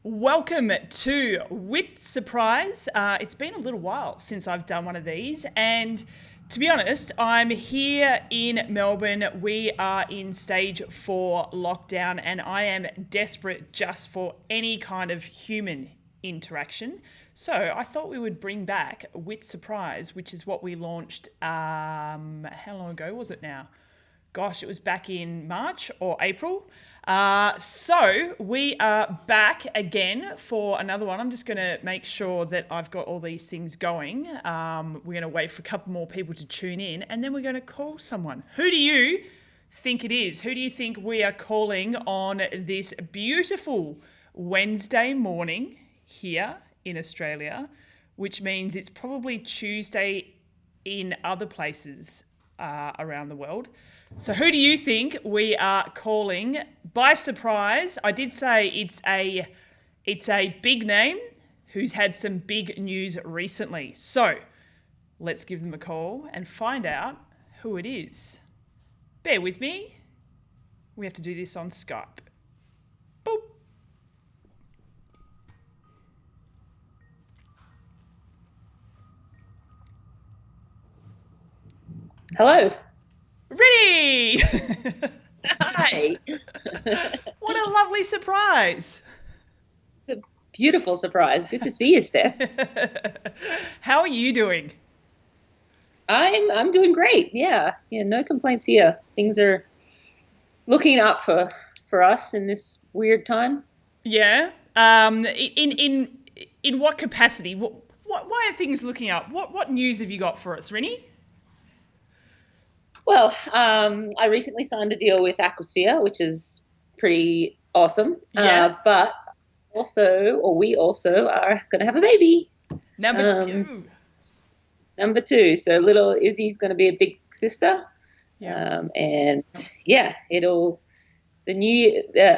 Welcome to WITSUPRISE. It's been a little while since I've done one of these, and to be honest, I'm here in Melbourne. We are in stage 4 lockdown, and I am desperate just for any kind of human interaction. So I thought we would bring back WITSUPRISE, which is what we launched, how long ago was it now? Gosh, it was back in March or April. So we are back again for another one. I'm just going to make sure that I've got all these things going. We're going to wait for a couple more people to tune in, and then we're going to call someone. Who do you think it is? Who do you think we are calling on this beautiful Wednesday morning here in Australia, which means it's probably Tuesday in other places around the world? So who do you think we are calling by surprise? I did say it's a big name who's had some big news recently. So let's give them a call and find out who it is. Bear with me. We have to do this on Skype. Boop. Hello. Ready! Hi. What a lovely surprise. It's a beautiful surprise. Good to see you, Steph. How are you doing? I'm doing great. Yeah, no complaints here. Things are looking up for us in this weird time. Yeah. In what capacity? Why are things looking up? What news have you got for us, Rinny? Well, I recently signed a deal with Aquasphere, which is pretty awesome. Yeah. But we also are going to have a baby. Number 2. Number 2. So little Izzy's going to be a big sister. Yeah. And yeah,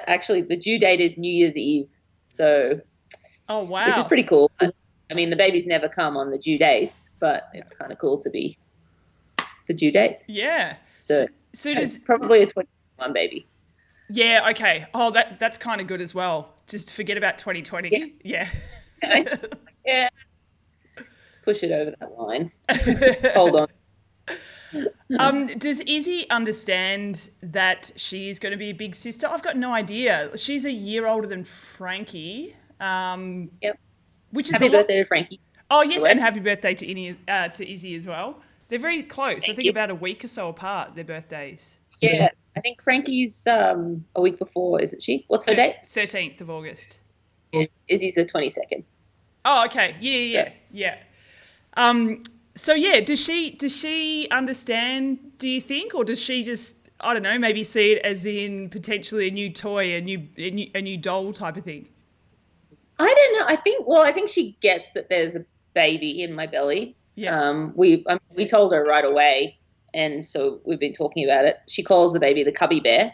actually the due date is New Year's Eve. So, Oh, wow. which is pretty cool. I mean, the babies never come on the due dates, but it's kind of cool to be the due date. Yeah. So does probably a 21 baby. Yeah, okay. Oh, that's kind of good as well. Just forget about 2020. Yeah. Yeah. Let's push it over that line. Hold on. Does Izzy understand that she's going to be a big sister? I've got no idea. She's a year older than Frankie. Yep. Which is Happy birthday to Frankie. Oh, yes, and happy birthday to Izzy as well. They're very close. Thank I think you. about a week or so apart, their birthdays. Yeah, I think Frankie's a week before, isn't she? What's her date? 13th of August. Yeah. Izzy's the 22nd. Oh, okay. Yeah. So yeah, does she understand, do you think, or does she just, I don't know, maybe see it as in potentially a new toy, a new doll type of thing? I don't know. I think she gets that there's a baby in my belly. Yeah. We told her right away, and so we've been talking about it. She calls the baby the cubby bear.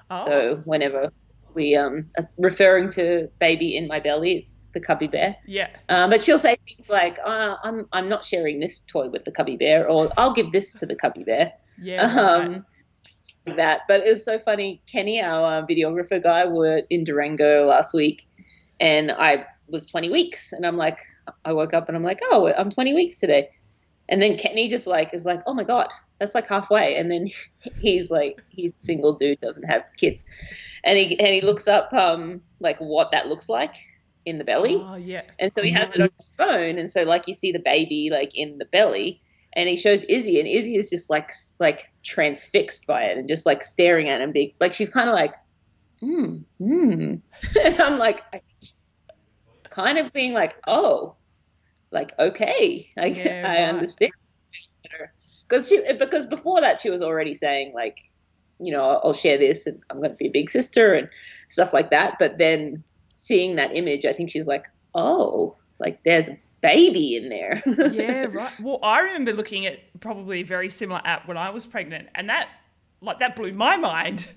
Oh. So whenever we are referring to baby in my belly, it's the cubby bear. Yeah. But she'll say things like, I'm not sharing this toy with the cubby bear, or I'll give this to the cubby bear. Yeah. Right. Like that. But it was so funny. Kenny, our videographer guy, were in Durango last week, and I was 20 weeks, and I woke up and I'm like, oh, I'm 20 weeks today. And then Kenny just is like, oh my God, that's like halfway. And then he's a single dude, doesn't have kids. And he looks up what that looks like in the belly. Oh, yeah. And so he has it on his phone. And so you see the baby in the belly, and he shows Izzy, and Izzy is just like transfixed by it and just staring at him she's kind of and I'm kind of being oh, okay, I understand. Because before that she was already saying I'll share this and I'm going to be a big sister and stuff like that. But then seeing that image, I think she's oh, there's a baby in there. Yeah, right. Well, I remember looking at probably a very similar app when I was pregnant, and that blew my mind.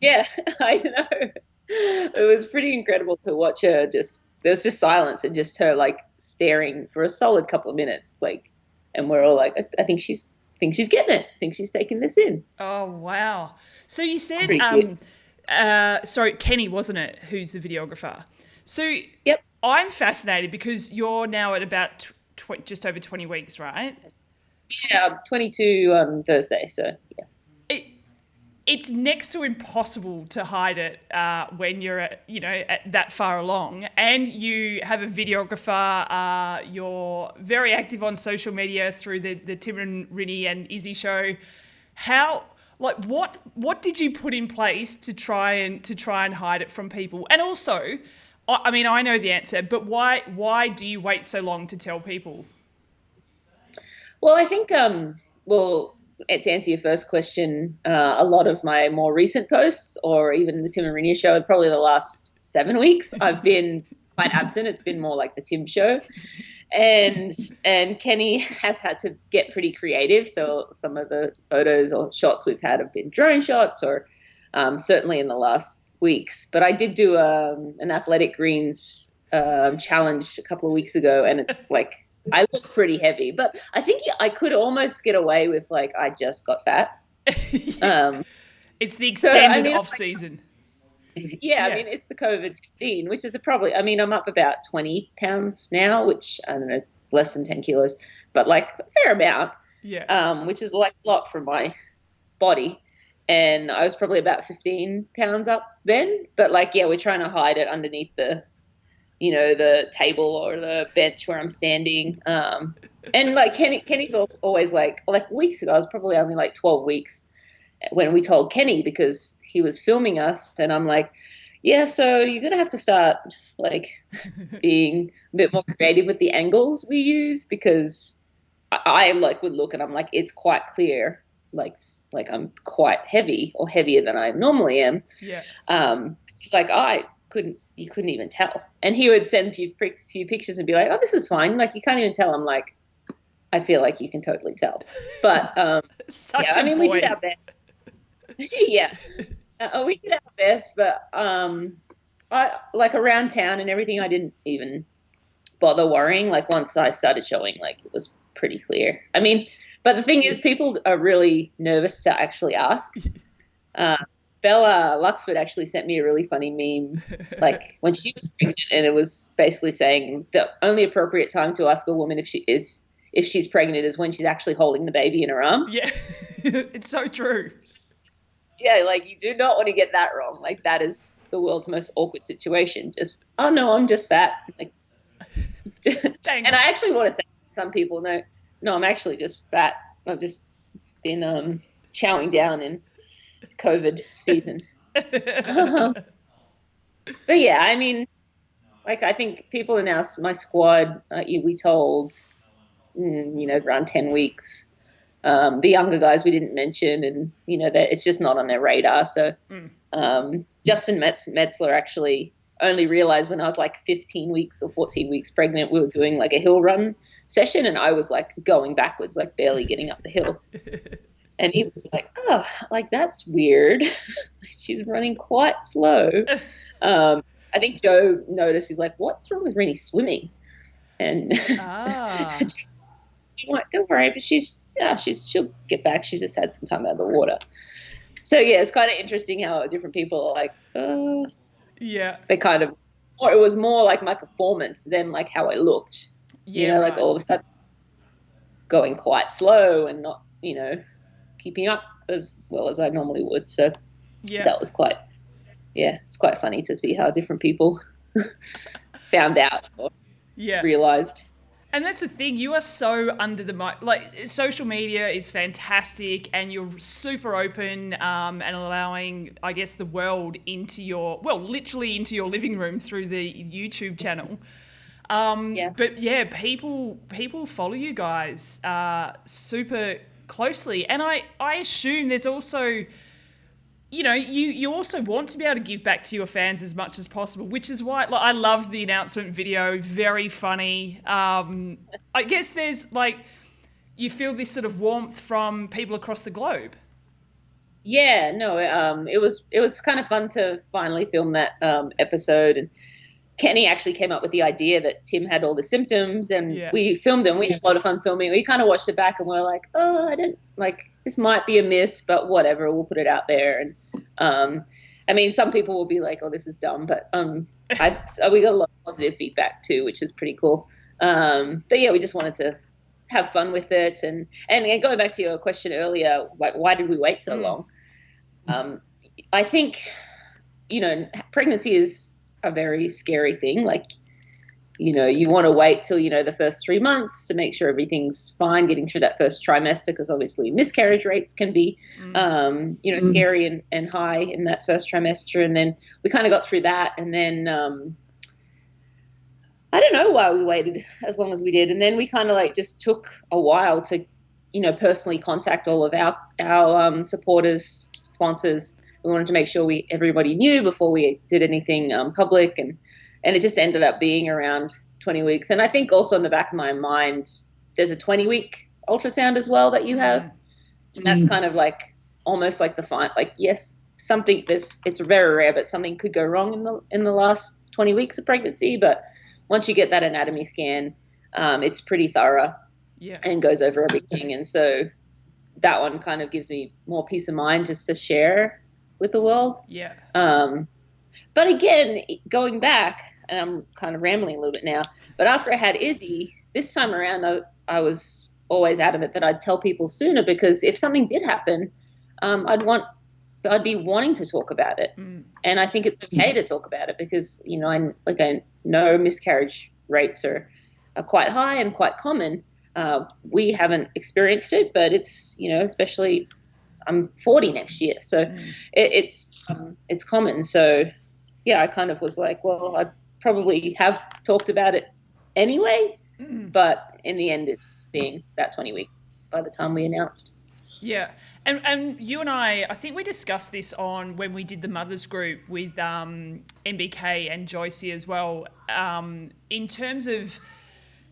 Yeah, I know. It was pretty incredible to watch her there was just silence and just her staring for a solid couple of minutes, and we're all I think she's getting it. I think she's taking this in. Oh, wow. So you said, cute. sorry, Kenny, wasn't it, who's the videographer? So Yep. I'm fascinated because you're now at about just over 20 weeks, right? Yeah, I'm 22 on Thursday, so yeah. It, it's next to impossible to hide it when you're at that far along, and you have a videographer. You're very active on social media through the Tim and Rinny and Izzy show. How, like, what did you put in place to try and hide it from people? And also, I mean, I know the answer, but why do you wait so long to tell people? Well, I think, well, to answer your first question, a lot of my more recent posts, or even the Tim and Rinny show, probably the last 7 weeks, I've been quite absent. It's been more like the Tim show, and Kenny has had to get pretty creative. So some of the photos or shots we've had have been drone shots, or certainly in the last weeks. But I did do an athletic greens challenge a couple of weeks ago, and it's like I look pretty heavy, but I think I could almost get away with like I just got fat. Um, It's the so I extended mean, off season. yeah, I Yeah, mean it's the COVID-19, which is a probably. I mean, I'm up about 20 pounds now, which I don't know, less than 10 kilos, but like a fair amount, yeah. which is like a lot from my body. And I was probably about 15 pounds up then, but like yeah, we're trying to hide it underneath the table or the bench where I'm standing. And like Kenny's always like weeks ago, I was probably only like 12 weeks when we told Kenny because he was filming us, and I'm like, yeah, so you're gonna have to start like being a bit more creative with the angles we use because I like would look and I'm like, it's quite clear, like I'm quite heavy or heavier than I normally am. Yeah. It's like you couldn't even tell. And he would send few pictures and be like, oh, this is fine. Like, you can't even tell. I'm like, I feel like you can totally tell. But, Such yeah, I a mean, we did boy. our best. Yeah. We did our best, but I like around town and everything, I didn't even bother worrying. Like, once I started showing, like, it was pretty clear. I mean, but the thing is, people are really nervous to actually ask. Uh, Bella Luxford actually sent me a really funny meme, like when she was pregnant, and it was basically saying the only appropriate time to ask a woman if she's pregnant is when she's actually holding the baby in her arms. Yeah. It's so true. Yeah, like you do not want to get that wrong. Like that is the world's most awkward situation. Just, oh no, I'm just fat. Like, and I Thanks. actually want to say to some people, no, I'm actually just fat. I've just been chowing down in COVID season. But yeah, I mean, like I think people in my squad, we told, around 10 weeks. The younger guys we didn't mention, and that it's just not on their radar. So Justin Metzler actually only realized when I was like 15 weeks or 14 weeks pregnant, we were doing like a hill run session, and I was like going backwards, like barely getting up the hill. And he was like, oh, like that's weird. She's running quite slow. I think Joe noticed, he's like, what's wrong with Rennie swimming? And Ah. she went, don't worry, but she'll get back. She's just had some time out of the water. So yeah, it's kind of interesting how different people are like, Yeah. they kind of, or it was more like my performance than like how I looked, Yeah, like right. all of a sudden going quite slow and not, keeping up as well as I normally would. So Yeah. that was it's quite funny to see how different people found out or Yeah. realized. And that's the thing, you are so under the mic. Like, social media is fantastic, and you're super open and allowing, I guess, the world into literally into your living room through the YouTube channel. Yeah. But yeah, people follow you guys super closely, and I assume there's also, you also want to be able to give back to your fans as much as possible, which is why, like, I loved the announcement video, very funny. I guess there's like, you feel this sort of warmth from people across the globe. Yeah, no, it was kind of fun to finally film that episode. And Kenny actually came up with the idea that Tim had all the symptoms, and Yeah. we filmed them. We had a lot of fun filming. We kind of watched it back and we are like, oh, I don't like, this might be a miss, but whatever, we'll put it out there. And I mean, some people will be like, "Oh, this is dumb," but we got a lot of positive feedback too, which is pretty cool. But yeah, we just wanted to have fun with it, and going back to your question earlier, like why did we wait so long? I think pregnancy is a very scary thing. Like you want to wait till the first 3 months to make sure everything's fine, getting through that first trimester, because obviously miscarriage rates can be scary and high in that first trimester. And then we kind of got through that, and then I don't know why we waited as long as we did. And then we kind of like just took a while to personally contact all of our supporters, sponsors. We wanted to make sure everybody knew before we did anything public, and it just ended up being around 20 weeks. And I think also in the back of my mind, there's a 20-week ultrasound as well that you have. And that's kind of like almost like the fine, like, yes, it's very rare, but something could go wrong in the last 20 weeks of pregnancy. But once you get that anatomy scan, it's pretty thorough and goes over everything. And so that one kind of gives me more peace of mind just to share with the world. Yeah. But again, going back, and I'm kind of rambling a little bit now, but after I had Izzy, this time around, I was always adamant that I'd tell people sooner, because if something did happen, I'd be wanting to talk about it. And I think it's okay to talk about it, because, I know miscarriage rates are quite high and quite common. We haven't experienced it, but it's, especially I'm 40 next year. So it's common. So yeah, I kind of was like, well, I probably have talked about it anyway, but in the end, it's being that 20 weeks by the time we announced. Yeah. And you and I think we discussed this on when we did the mothers group with MBK and Joycey as well, in terms of,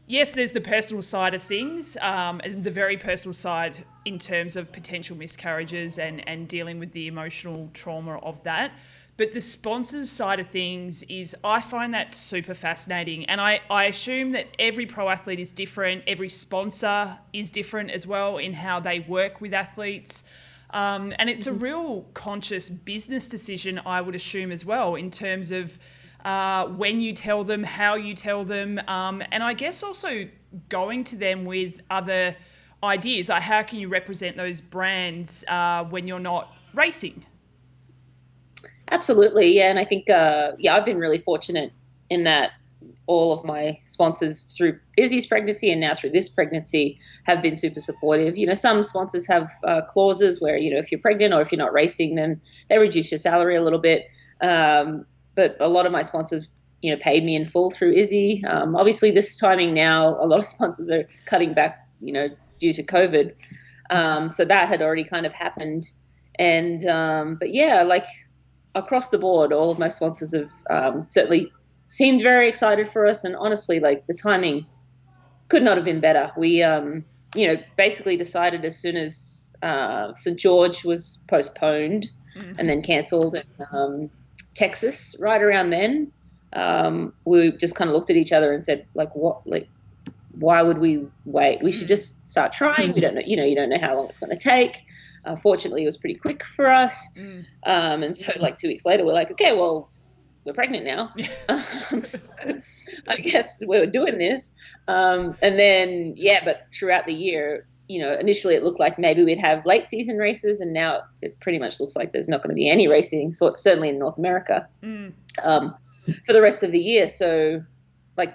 yes, there's the personal side of things, and the very personal side in terms of potential miscarriages and dealing with the emotional trauma of that. But the sponsors side of things I find that super fascinating. And I assume that every pro athlete is different. Every sponsor is different as well in how they work with athletes. And it's a real conscious business decision, I would assume, as well, in terms of when you tell them, how you tell them, and I guess also going to them with other ideas. Like, how can you represent those brands when you're not racing? Absolutely, yeah. And I think, I've been really fortunate in that all of my sponsors through Izzy's pregnancy and now through this pregnancy have been super supportive. Some sponsors have clauses where, if you're pregnant or if you're not racing, then they reduce your salary a little bit. But a lot of my sponsors, paid me in full through Izzy. Obviously, this timing now, a lot of sponsors are cutting back, due to COVID. So that had already kind of happened. And but yeah, like across the board, all of my sponsors have certainly seemed very excited for us. And honestly, like the timing could not have been better. We, basically decided as soon as St. George was postponed and then cancelled, Texas right around then, we just kind of looked at each other and said, like, what, like, why would we wait? We should just start trying. We don't know, you don't know how long it's going to take. Fortunately, it was pretty quick for us. And so like 2 weeks later, we're like, okay, well, we're pregnant now. So I guess we were doing this. And then, but throughout the year, initially it looked like maybe we'd have late season races, and now it pretty much looks like there's not going to be any racing, so certainly in North America, for the rest of the year. So like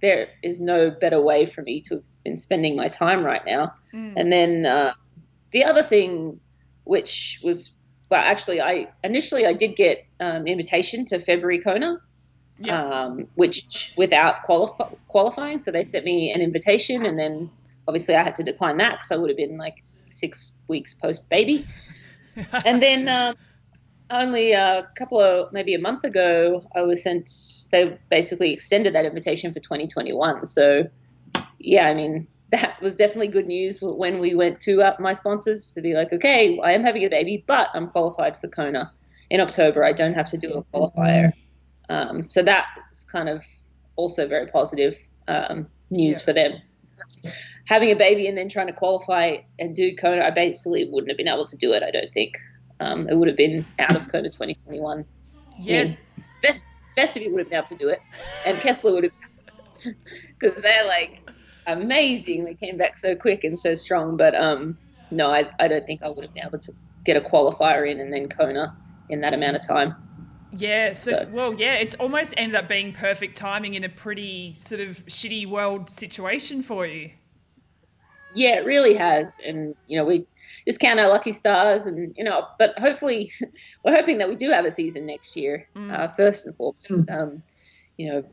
there is no better way for me to have been spending my time right now. And then the other thing, which was, well, actually I did get invitation to February Kona, which without qualifying. So they sent me an invitation, and then obviously I had to decline that because I would have been like 6 weeks post baby. And then only maybe a month ago, they basically extended that invitation for 2021. So yeah, I mean, that was definitely good news when we went to my sponsors to be like, okay, I am having a baby, but I'm qualified for Kona in October. I don't have to do a qualifier. So that's kind of also very positive news for them. Having a baby and then trying to qualify and do Kona, I basically wouldn't have been able to do it, I don't think. it would have been out of Kona 2021. I Yeah. mean, best if you would have been able to do it, and Kessler would have, because they're like amazing. They came back so quick and so strong. But no, I don't think I would have been able to get a qualifier in and then Kona in that amount of time. Yeah, so So well, yeah, it's almost ended up being perfect timing in a pretty sort of shitty world situation for you. yeah, it really has. And we just count our lucky stars, and but hopefully, we're hoping that we do have a season next year. First and foremost, you know,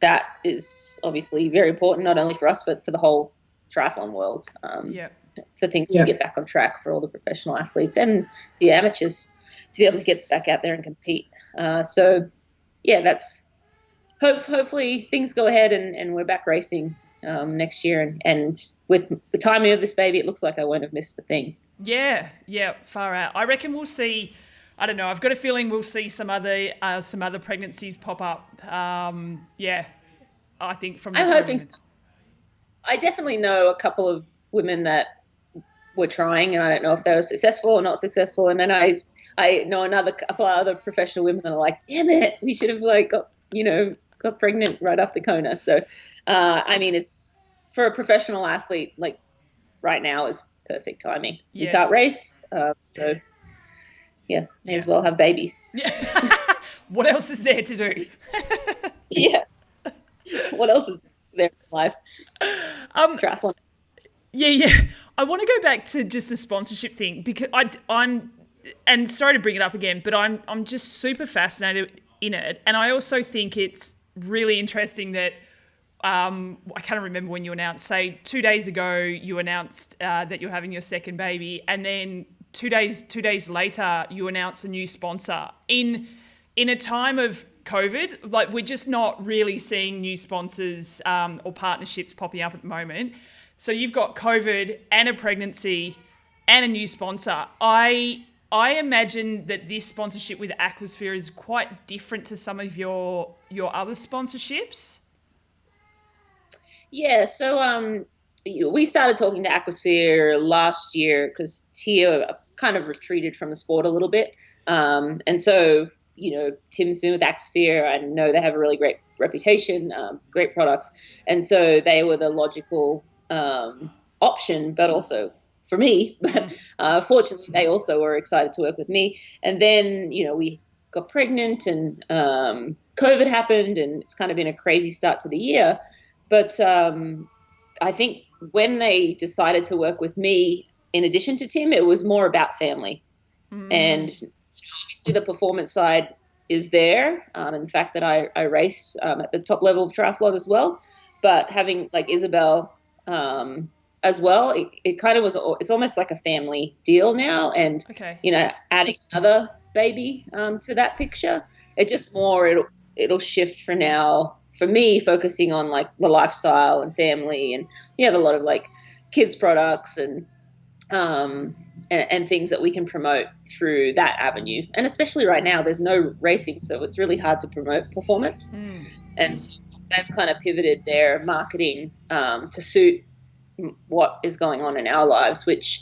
that is obviously very important, not only for us but for the whole triathlon world. Yeah. For things to get back on track for all the professional athletes and the amateurs to be able to get back out there and compete. So yeah, that's hopefully things go ahead and we're back racing next year. And with the timing of this baby, it looks like I won't have missed a thing. Yeah, yeah, far out. I reckon we'll see. I don't know. I've got a feeling we'll see some other pregnancies pop up. Yeah, I think from the I'm hoping COVID. so. I definitely know a couple of women that were trying, and I don't know if they were successful or not successful. And then I know another couple of other professional women that are like, damn it, we should have got pregnant right after Kona. So I mean, it's for a professional athlete, like right now is perfect timing. We Yeah, can't race, so yeah, may yeah, as well have babies. yeah. What else is there to do? Yeah, what else is there in life? Um, Triathlon. Yeah, yeah. I want to go back to just the sponsorship thing because I'm, and sorry to bring it up again, but I'm just super fascinated in it, and I also think it's really interesting that I can't remember when you announced. Say 2 days ago, you announced that you're having your second baby, and then two days later, you announced a new sponsor in a time of COVID. Like we're just not really seeing new sponsors or partnerships popping up at the moment. So you've got COVID and a pregnancy and a new sponsor. I imagine that this sponsorship with Aquasphere is quite different to some of your other sponsorships. Yeah, so we started talking to Aquasphere last year because Tia kind of retreated from the sport a little bit. And so, Tim's been with Aquasphere. I know they have a really great reputation, great products. And so they were the logical option, but also for me. But fortunately, they also were excited to work with me. And then, we got pregnant and COVID happened, and it's kind of been a crazy start to the year. But I think when they decided to work with me, in addition to Tim, it was more about family. And obviously, the performance side is there, and the fact that I race at the top level of triathlon as well. But having like Isabel as well, it kind of was. It's almost like a family deal now, and Okay. adding another baby to that picture, it just more it'll shift for now for me, focusing on like the lifestyle and family, and you have a lot of like kids products um, and things that we can promote through that avenue. And especially right now, there's no racing, so it's really hard to promote performance. And so they've kind of pivoted their marketing to suit what is going on in our lives, which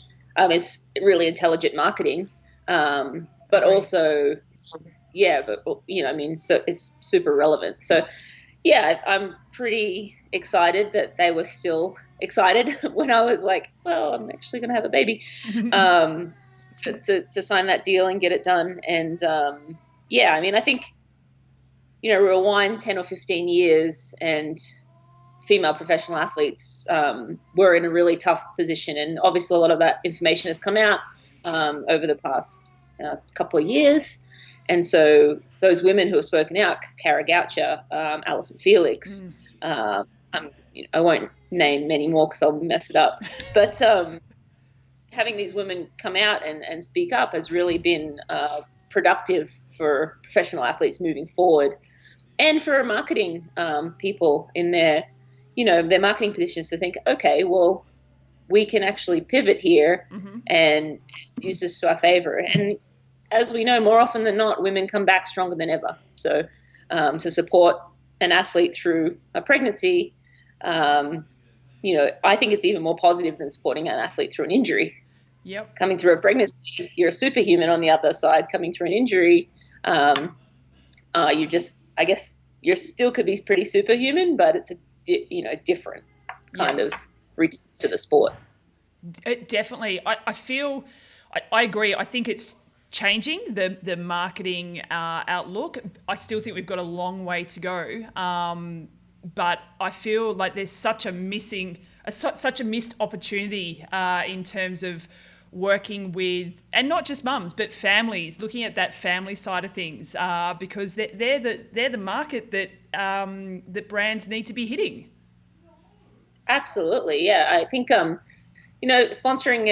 is really intelligent marketing, but Agreed. also, yeah, but I mean, so it's super relevant. So yeah, I'm pretty excited that they were still excited when I was like, well, I'm actually going to have a baby, to sign that deal and get it done. And yeah, I mean, I think, rewind 10 or 15 years and female professional athletes were in a really tough position. And obviously a lot of that information has come out over the past couple of years. And so those women who have spoken out, Cara Goucher, Alison Felix, I won't name many more because I'll mess it up. But having these women come out and speak up has really been productive for professional athletes moving forward, and for marketing people in their marketing positions to think, okay, well, we can actually pivot here and use this to our favor. And as we know, more often than not, women come back stronger than ever. So to support an athlete through a pregnancy, I think it's even more positive than supporting an athlete through an injury. Yep. coming through a pregnancy. You're a superhuman on the other side, coming through an injury. You just, I guess, you still could be pretty superhuman, but it's a different kind of reach to the sport. It definitely. I feel. I agree. I think it's changing the marketing outlook. I still think we've got a long way to go. But I feel like there's such a missed opportunity in terms of working with, and not just mums, but families, looking at that family side of things, because they're the market that that brands need to be hitting. Absolutely, yeah. I think sponsoring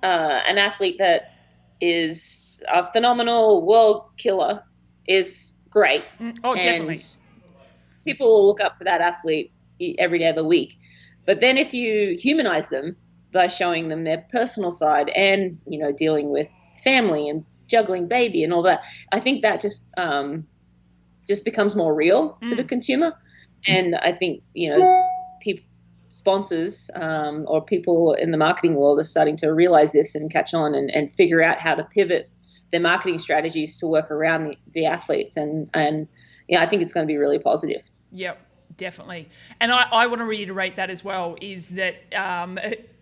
an athlete that is a phenomenal world killer is great, Oh, and definitely. people will look up to that athlete every day of the week. But then if you humanize them by showing them their personal side and dealing with family and juggling baby and all that, I think that just becomes more real to the consumer. And I think people, sponsors or people in the marketing world are starting to realize this and catch on and figure out how to pivot their marketing strategies to work around the athletes. And I think it's going to be really positive. Yep, definitely. And I want to reiterate that as well, is that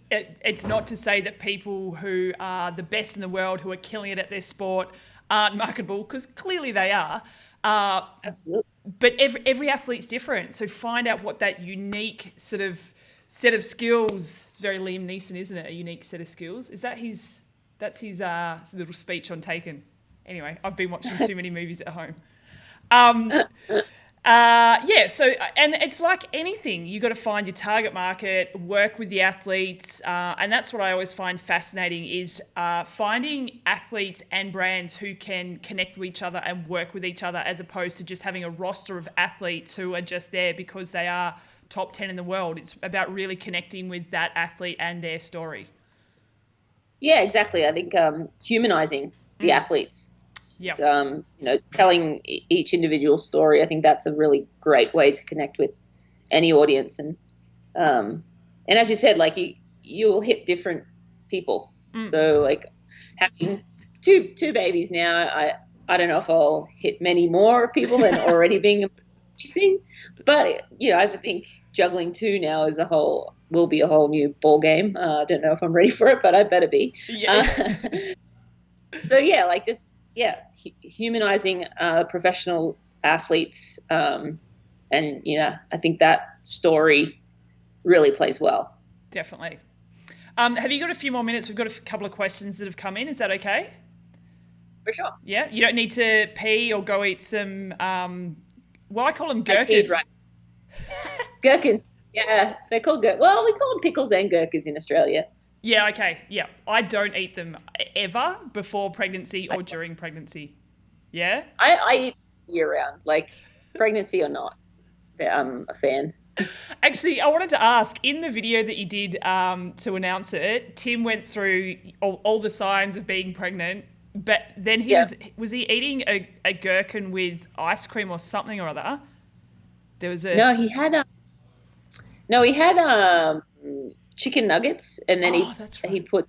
it's not to say that people who are the best in the world, who are killing it at their sport, aren't marketable, because clearly they are. Absolutely. But every athlete's different. So find out what that unique sort of set of skills, it's very Liam Neeson, isn't it? A unique set of skills. That's his little speech on Taken. Anyway, I've been watching too many movies at home. So, and it's like anything, you got to find your target market, work with the athletes, and that's what I always find fascinating is finding athletes and brands who can connect with each other and work with each other, as opposed to just having a roster of athletes who are just there because they are top 10 in the world. It's about really connecting with that athlete and their story. Yeah, exactly. I think humanizing the athletes. Yep. Telling each individual story. I think that's a really great way to connect with any audience. And as you said, like you'll hit different people. So like having two babies now, I don't know if I'll hit many more people than already being amazing, but I would think juggling two now will be a whole new ball game. I don't know if I'm ready for it, but I better be. Yeah. So yeah, like just humanizing professional athletes, and I think that story really plays well. Definitely. Have you got a few more minutes? We've got a couple of questions that have come in. Is that okay? For sure. Yeah, you don't need to pee or go eat some. I call them I gherkins. peed, right. Gherkins. Yeah, they're called Well, we call them pickles and gherkins in Australia. Yeah, okay. Yeah. I don't eat them ever before pregnancy or during pregnancy. Yeah? I eat year round, like pregnancy or not. I'm a fan. Actually, I wanted to ask, in the video that you did to announce it, Tim went through all the signs of being pregnant, but then was he eating a gherkin with ice cream or something or other? There was No, he had chicken nuggets, and then that's right. he put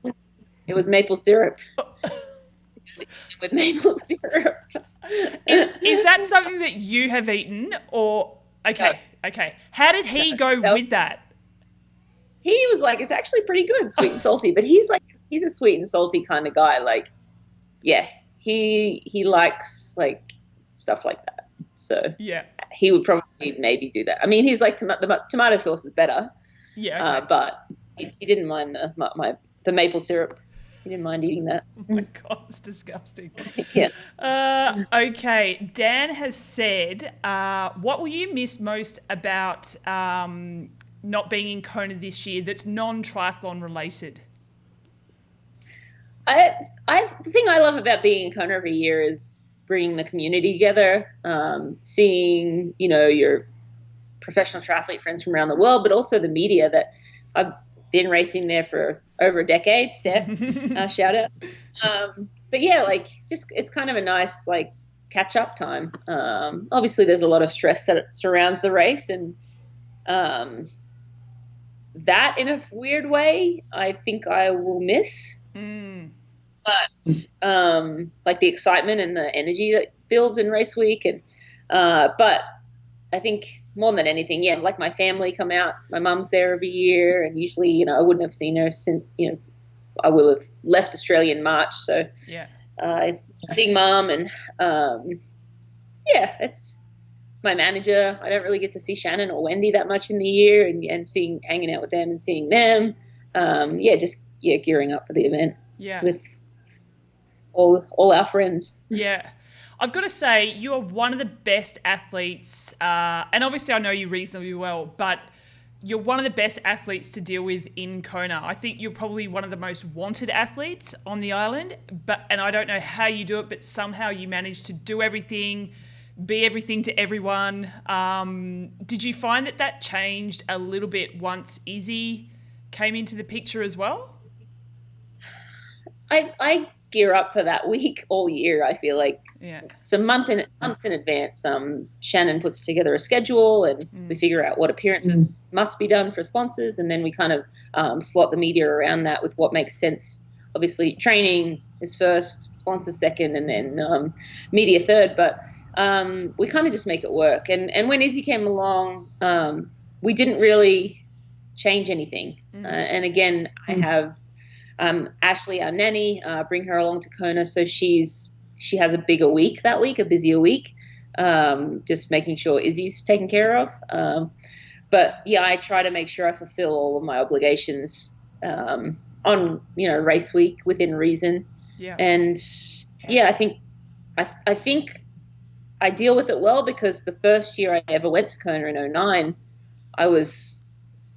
it was maple syrup with maple syrup. Is that something that you have eaten, or okay? How did he go with that? He was like, it's actually pretty good, sweet and salty. But he's a sweet and salty kind of guy. Like, yeah, he likes like stuff like that. So yeah, he would probably maybe do that. I mean, he's like the tomato sauce is better. Yeah, okay. But he didn't mind the maple syrup. He didn't mind eating that. Oh my God, it's disgusting. Yeah. Okay, Dan has said, what will you miss most about not being in Kona this year that's non-triathlon related? The thing I love about being in Kona every year is bringing the community together, seeing, your professional triathlete friends from around the world, but also the media that I've been racing there for over a decade. Steph, shout out. But yeah, like it's kind of a nice like catch up time. Obviously there's a lot of stress that surrounds the race, and that in a weird way, I think I will miss. like the excitement and the energy that builds in race week. And but I think more than anything, yeah, like my family come out. My mum's there every year, and usually, I wouldn't have seen her since, I will have left Australia in March. So Yeah. seeing mum and yeah, it's my manager. I don't really get to see Shannon or Wendy that much in the year, and hanging out with them and seeing them. Gearing up for the event Yeah. with all our friends. Yeah. I've got to say, you are one of the best athletes, and obviously I know you reasonably well, but you're one of the best athletes to deal with in Kona. I think you're probably one of the most wanted athletes on the island, and I don't know how you do it, but somehow you manage to do everything, be everything to everyone. Did you find that changed a little bit once Izzy came into the picture as well? I gear up for that week all year. I feel like Yeah. some months in advance. Shannon puts together a schedule, and we figure out what appearances must be done for sponsors, and then we kind of slot the media around that with what makes sense. Obviously, training is first, sponsors second, and then media third. But we kind of just make it work. And when Izzy came along, we didn't really change anything. And again, I have Ashley, our nanny, bring her along to Kona, so she has a bigger week that week, a busier week, just making sure Izzy's taken care of. But yeah, I try to make sure I fulfill all of my obligations on race week within reason. Yeah. And yeah, I think I deal with it well, because the first year I ever went to Kona in '09, I was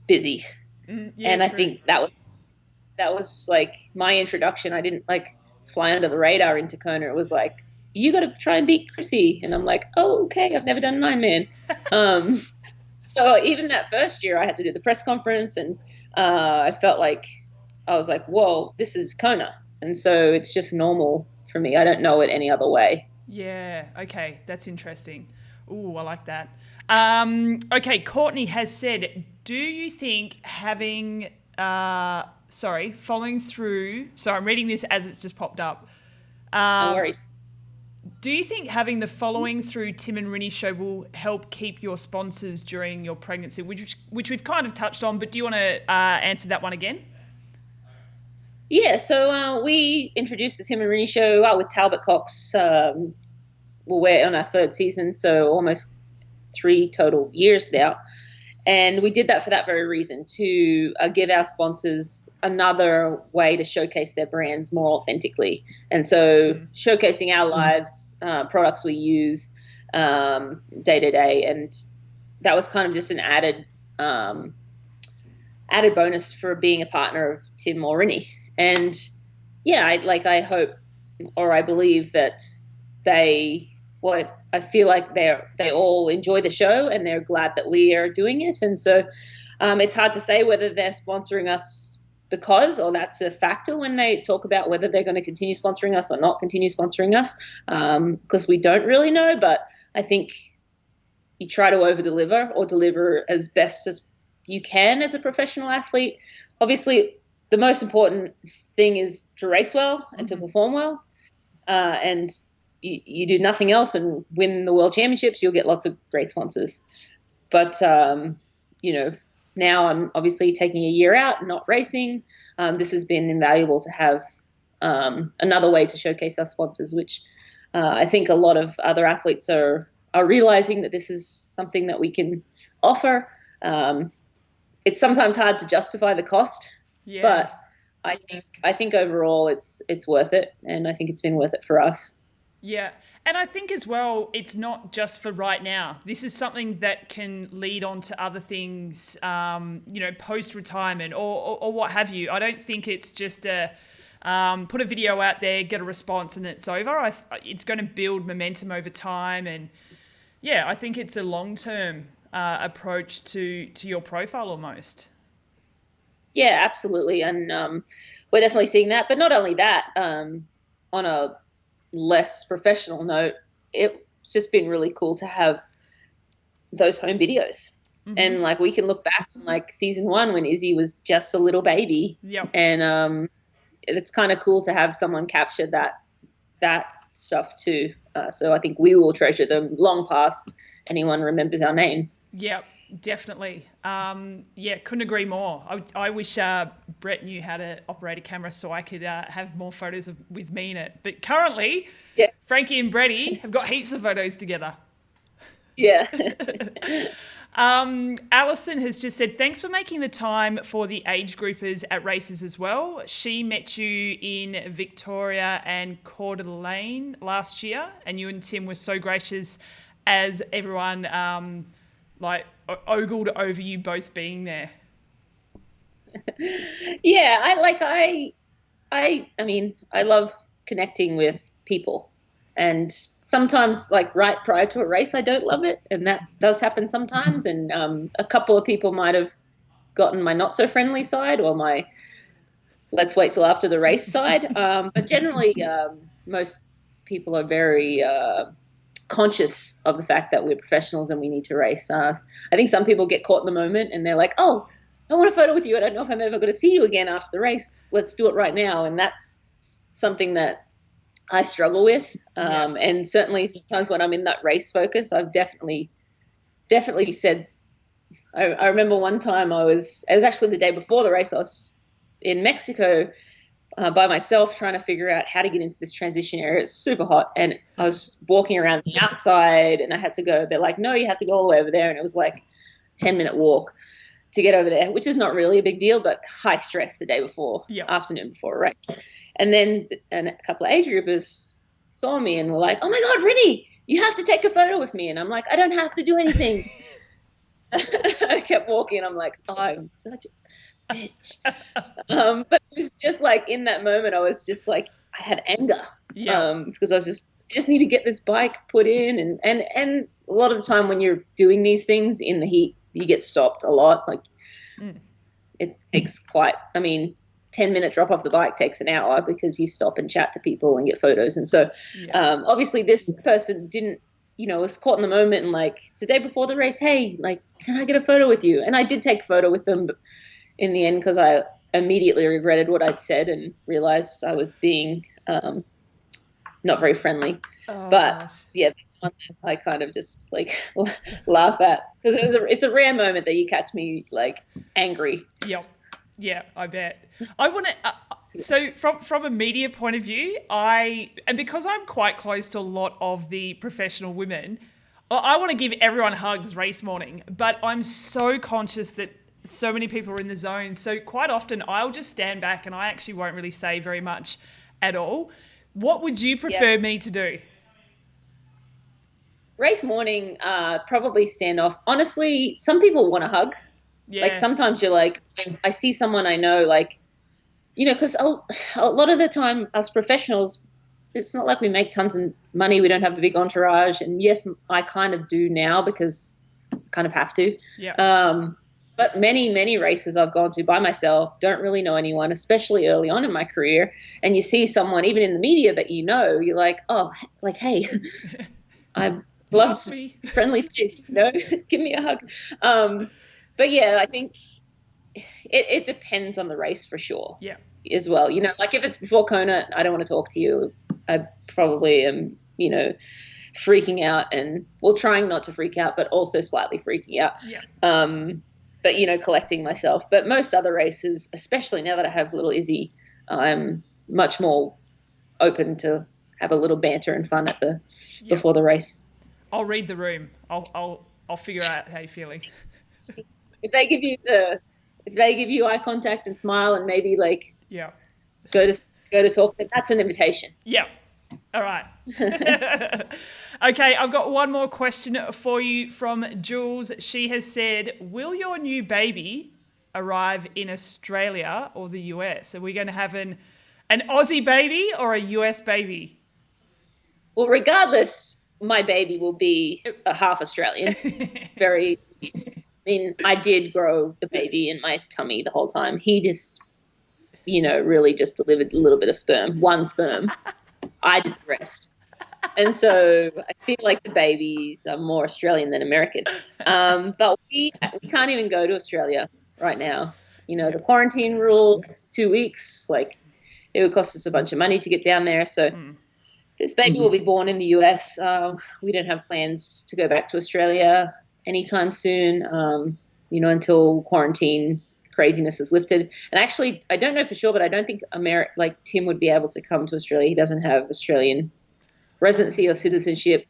busy, Yeah, and I true. think that was like my introduction. I didn't like fly under the radar into Kona. It was like, you got to try and beat Chrissy. And I'm like, oh, okay. I've never done an Ironman. Um, so even that first year I had to do the press conference, and I felt like, I was like, whoa, this is Kona. And so it's just normal for me. I don't know it any other way. Yeah, okay, that's interesting. Ooh, I like that. Okay, Courtney has said, do you think following through, so I'm reading this as it's just popped up. No Um, worries. do you think having the following through Tim and Rinny show will help keep your sponsors during your pregnancy, which we've kind of touched on, but do you want to answer that one again? Yeah, so we introduced the Tim and Rooney show with Talbot Cox. We're on our third season, so almost 3 total years now. And we did that for that very reason, to give our sponsors another way to showcase their brands more authentically. And so showcasing our lives, products we use day to day. And that was kind of just an added bonus for being a partner of Tim or Rinny. And yeah, I hope, or I believe that I feel like they all enjoy the show, and they're glad that we are doing it. And so it's hard to say whether they're sponsoring us or that's a factor when they talk about whether they're going to continue sponsoring us or not continue sponsoring us, because we don't really know. But I think you try to over deliver, or deliver as best as you can as a professional athlete. Obviously, the most important thing is to race well and to perform well. And you do nothing else and win the world championships, you'll get lots of great sponsors. But, now I'm obviously taking a year out, not racing. This has been invaluable to have another way to showcase our sponsors, which I think a lot of other athletes are realizing that this is something that we can offer. It's sometimes hard to justify the cost, Yeah. but I think overall it's worth it, and I think it's been worth it for us. Yeah. And I think as well, it's not just for right now. This is something that can lead on to other things, post retirement or what have you. I don't think it's just put a video out there, get a response, and it's over. It's going to build momentum over time. And yeah, I think it's a long term approach to your profile almost. Yeah, absolutely. And we're definitely seeing that. But not only that, on a less professional note, it's just been really cool to have those home videos. And we can look back on season 1 when Izzy was just a little baby. Yep. And it's kind of cool to have someone capture that stuff too. So I think we will treasure them long past anyone remembers our names. Yeah, definitely. Yeah, couldn't agree more. I wish Brett knew how to operate a camera so I could have more photos with me in it. But currently, Yeah. Frankie and Bretty have got heaps of photos together. Yeah. Alison has just said, thanks for making the time for the age groupers at races as well. She met you in Victoria and Coeur d'Alene last year, and you and Tim were so gracious as everyone ogled over you both being there. Yeah, I mean, I love connecting with people. And sometimes, like right prior to a race, I don't love it. And that does happen sometimes. And a couple of people might have gotten my not so friendly side or my let's wait till after the race side. But generally, most people are very conscious of the fact that we're professionals and we need to race. I think some people get caught in the moment and they're like, oh, I want a photo with you. I don't know if I'm ever going to see you again after the race. Let's do it right now. And that's something that I struggle with. And certainly sometimes when I'm in that race focus, I've definitely said, I remember one time it was actually the day before the race. I was in Mexico by myself trying to figure out how to get into this transition area. It's super hot. And I was walking around the outside and I had to go, they're like, no, you have to go all the way over there. And it was like a 10-minute walk to get over there, which is not really a big deal, but high stress the day before, afternoon before a race. And then a couple of age groupers saw me and were like, oh my God, Rinny, you have to take a photo with me. And I'm like, I don't have to do anything. I kept walking and I'm like, oh, I'm such a bitch. But it was just like in that moment, I was just like, I had anger because I just need to get this bike put in. And a lot of the time when you're doing these things in the heat, you get stopped a lot. Like it takes 10-minute drop off the bike takes an hour because you stop and chat to people and get photos. And so obviously this person didn't, was caught in the moment and like, it's the day before the race. Hey, like, can I get a photo with you? And I did take a photo with them in the end because I immediately regretted what I'd said and realized I was being not very friendly. That's one that I kind of just like laugh at because it's a rare moment that you catch me like angry. Yeah, I bet. I want to. So from a media point of view, and because I'm quite close to a lot of the professional women, I want to give everyone hugs race morning. But I'm so conscious that so many people are in the zone. So quite often I'll just stand back and I actually won't really say very much at all. What would you prefer me to do? Race morning, probably stand off. Honestly, some people want a hug. Yeah. Like sometimes you're like, I see someone I know, like, because a lot of the time us professionals, it's not like we make tons of money. We don't have a big entourage. And yes, I kind of do now because I kind of have to. Yeah. But many, many races I've gone to by myself, don't really know anyone, especially early on in my career. And you see someone, even in the media that you're like, oh, like, hey, I love friendly face, give me a hug. But yeah, I think it depends on the race for sure. Yeah. As well, like if it's before Kona, I don't want to talk to you. I probably am, freaking out and trying not to freak out, but also slightly freaking out. Yeah. But collecting myself. But most other races, especially now that I have little Izzy, I'm much more open to have a little banter and fun before the race. I'll read the room. I'll figure out how you're feeling. If they give you eye contact and smile and maybe like go to talk, that's an invitation. Yeah. All right. Okay, I've got one more question for you from Jules. She has said, will your new baby arrive in Australia or the US? Are we going to have an Aussie baby or a US baby? Well, regardless, my baby will be a half Australian, very East. I mean, I did grow the baby in my tummy the whole time. He just, really just delivered a little bit of sperm, one sperm. I did the rest. And so I feel like the babies are more Australian than American. But we can't even go to Australia right now. The quarantine rules, 2 weeks, like it would cost us a bunch of money to get down there. So this baby will be born in the US. We don't have plans to go back to Australia anytime soon, until quarantine craziness is lifted. And actually, I don't know for sure, but I don't think Tim would be able to come to Australia. He doesn't have Australian residency or citizenship.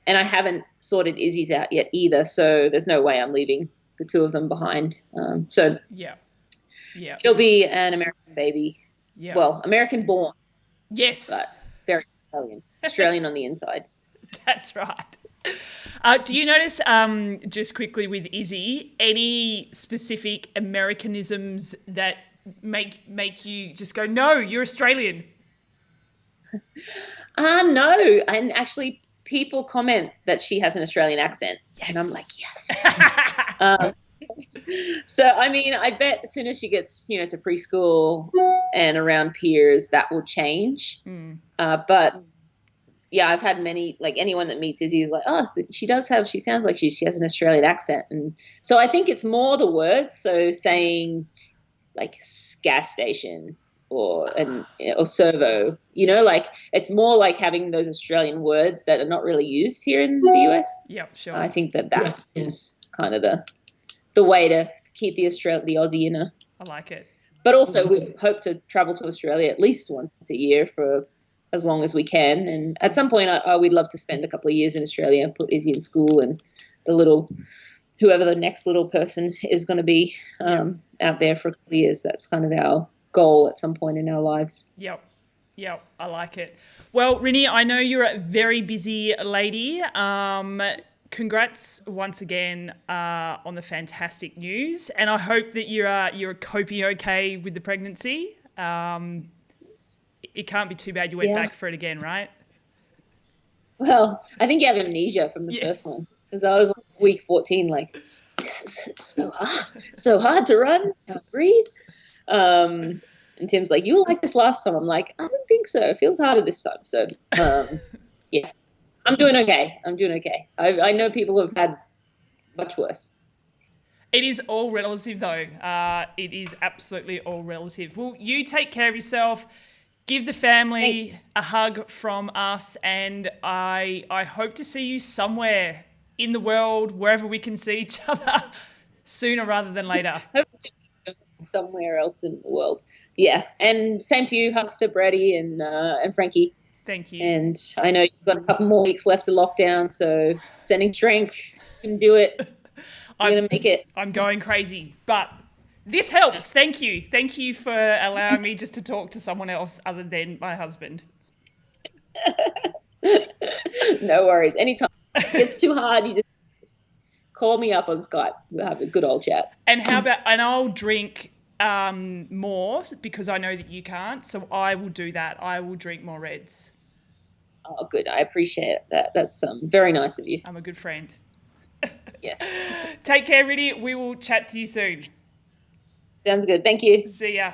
And I haven't sorted Izzy's out yet either, so there's no way I'm leaving the two of them behind. So it'll be an American baby. Yeah. Well, American born. Yes. But very Australian. Australian on the inside. That's right. Do you notice, just quickly with Izzy, any specific Americanisms that make you just go, no, you're Australian? No. And actually, people comment that she has an Australian accent. Yes. And I'm like, yes. So, I mean, I bet as soon as she gets, to preschool and around peers, that will change. But yeah, I've had many, like anyone that meets Izzy is like, oh, she sounds like she has an Australian accent. And so I think it's more the words. So saying like gas station or servo, like it's more like having those Australian words that are not really used here in the US. Yeah, sure. I think that is kind of the way to keep the Aussie in her. I like it. But also we hope to travel to Australia at least once a year for as long as we can. And at some point we'd love to spend a couple of years in Australia and put Izzy in school and whoever the next little person is going to be out there for a couple of years. That's kind of our goal at some point in our lives. Yep. I like it. Well, Rinny, I know you're a very busy lady. Congrats once again on the fantastic news. And I hope that you're coping okay with the pregnancy. It can't be too bad you went back for it again, right? Well, I think you have amnesia from the first one. Because I was like week 14, like, this is so hard to run, can't breathe. And Tim's like, you were like this last time. I'm like, I don't think so. It feels harder this time. So, yeah, I'm doing okay. I know people have had much worse. It is all relative, though. It is absolutely all relative. Well, you take care of yourself. Give the family a hug from us, and I hope to see you somewhere in the world, wherever we can see each other, sooner rather than later. Somewhere else in the world. Yeah, and same to you, hugs to Brady and Frankie. Thank you. And I know you've got a couple more weeks left of lockdown, so sending strength. You can do it. You're going to make it. I'm going crazy, but this helps. Thank you. Thank you for allowing me just to talk to someone else other than my husband. No worries. Anytime it gets too hard, you just call me up on Skype. We'll have a good old chat. And I'll drink more because I know that you can't. So I will do that. I will drink more Reds. Oh, good. I appreciate that. That's very nice of you. I'm a good friend. Yes. Take care, Rinny. We will chat to you soon. Sounds good. Thank you. See ya.